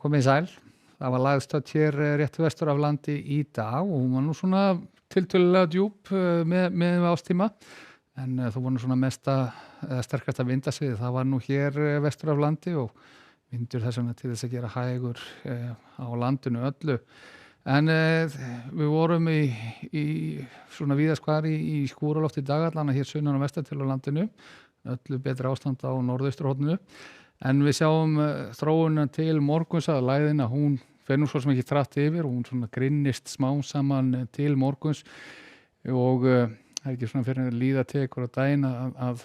komið sæl. Það var lagstödd hér rétt vestur af landi í dag og hún var nú svona tiltölulega djúp með ástíma en þú var nú svona sterkasta vindasviði. Það var nú hér vestur af landi og vindur þess vegna til þess að gera hægur á landinu öllu. En við vorum í svona víðaskvar í skúraloft í dag allan hér sunnan og vestan til á landinu, öllu betra ástand á norðausturhorninu. En við sjáum þróunina til morguns að lægðina, hún fer nú svo sem ekki trátt yfir og hún svona grinnist smám saman til morguns og það er ekki svona fyrir að líða tekur á daginn að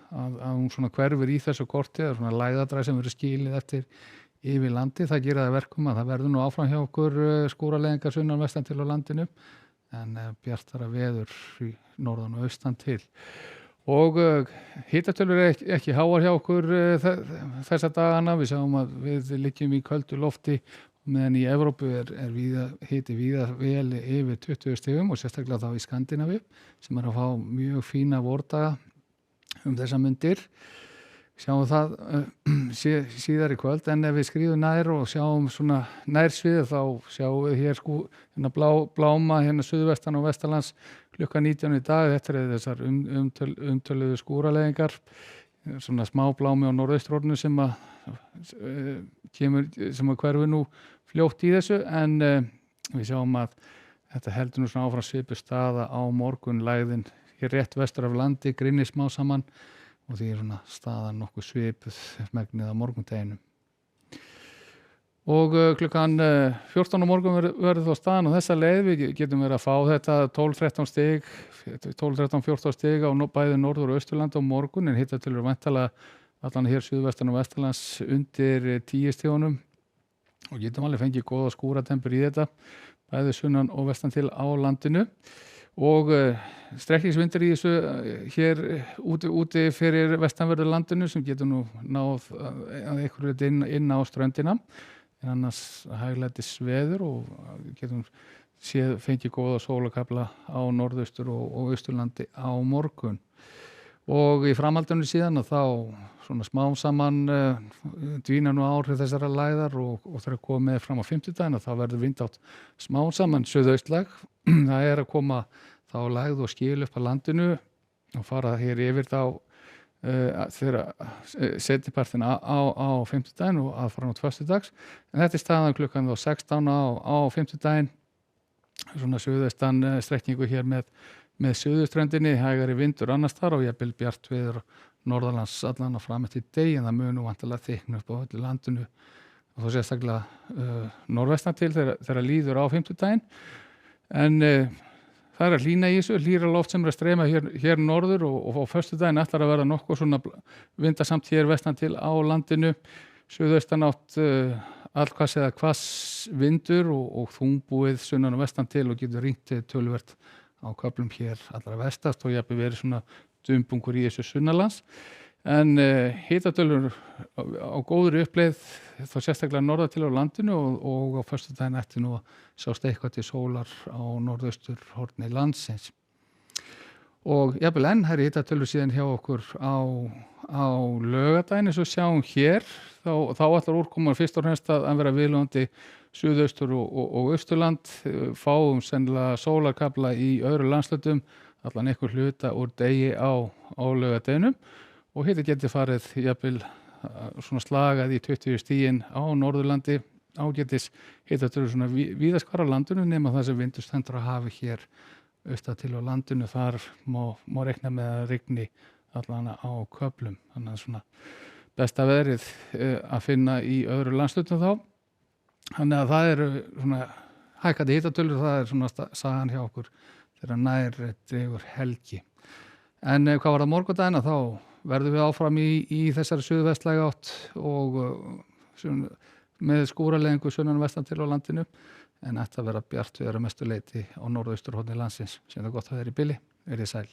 hún svona hverfur í þessu korti, það er svona lægðadræð sem verður skilið eftir yfir landi. Það gerir það verkum að það verður nú áfram hjá okkur skúraleiðingar sunnan vestan til á landinu en bjartara veður í norðan og austan til. Og hitatölur ekki háar hjá okkur þessa dagana. Við sjáum að við liggjum í köldu lofti meðan í Evrópu er hiti víða vel yfir 20 stigum og sérstaklega þá í Skandinavíu sem að fá mjög fína vordaga þessa mundir. Sjáum það síðar í kvöld en ef við skriðum nær og sjáum svona nærsviði þá sjáum við hér hérna bláma hérna suðvestan og vestanlands klukkan 19 í dag. Þetta er þessar umtöluðu skúraleiðingar, svona smá blámi á norðausturhorninu sem hverfur nú fljótt í þessu en við sjáum að þetta heldur nú svona áfram svipuð staða á morgun. Lægðin hér rétt vestur af landi grinnir smá saman og því er svona staðan nokkuð svipuð megnið á morgundeginum. Og klukkan 14 á morgun verður þá staðan á þessa leið. Við getum verið að fá þetta 12-13 stig, 12-13-14 stig á bæði norður og austurland á morgun en hitatölur væntanlega allan hér suðvestan og vestanlands undir 10 stigunum og getum alveg fengið góða skúratempur í þetta, bæði sunnan og vestan til á landinu. Og strekkingsvindur í þessu hér úti fyrir vestanverðu landinu sem getur nú náð að einhverju inn á ströndina en annars hæglætis veður og getum fengið góða sólakafla á norðaustur og austurlandi á morgun. Og í framhaldinu síðan að þá svona smám saman dvína nú áhrif þessara lægðar og þegar komið fram á 50-daginn þá verður vindátt smám saman suðaustlæg. Það er að koma þá lægð og skil upp á landinu og fara hér yfir þá þegar seinnipartinn á 50-daginn og aðfram á föstudags. En þetta er staðan klukkan 16 á 50-daginn, svona suðaustan strekkingu hér með suðurströndinni, hægari vindur annars þar og jafnvel bjart veður norðanlands allan og fram eftir degi en það mun nú vantarlega þykkna upp á öllu landinu og þá sérstaklega norðvestan til þegar líður á 50-daginn. En það er að hlýna í þessu, hlýra loft sem er að streyma hér norður og á föstudaginn ætlar að verða nokkuð svona vindasamt hér vestan til á landinu, suðaustanátt allhvass eða hvass vindur og þungbúið sunnan og vestan til og getur rýnt töluvert á köflum hér allra vestast og jafnvel verið svona dumbungur í þessu sunnanlands. En hitatölur á góðri uppleið þá sérstaklega norðar til á landinu og á föstudaginn ætti nú að sjást eitthvað til sólar á norðausturhorni landsins. Og jafnvel enn er hitatölur síðan hjá okkur á laugardaginn eins og sjáum hér. Þá ætlar úrkoman fyrst og fremst að vera viðlóðandi suðaustur og austurland. Fáum sennilega sólarkafla í öðru landshlutum, allan einhver hluta úr degi á laugardeginum. Og hiti geti farið jafnvel svona slagað í 20 stigin á Norðurlandi, ágætis hitatölur svona víðast hvar á landinu nema það sem vindur stendur að hafi hér austan til á landinu. Þar má reikna með að rigni allan á köflum. Þannig að svona besta veðrið að finna í öðru landshlutum þá. Þannig að það eru svona hækkandi hitatölur, það er svona sagan hjá okkur þegar nær dregur helgi. En hvað var það morgundaginn þá verðum við áfram í þessari suðvestlæga átt og með skúraleiðingu sunnan vestan til á landinu en ætti að vera bjart veður að mestu leyti á norðausturhorni landsins sem það gott að vera í bili. Verið sæl.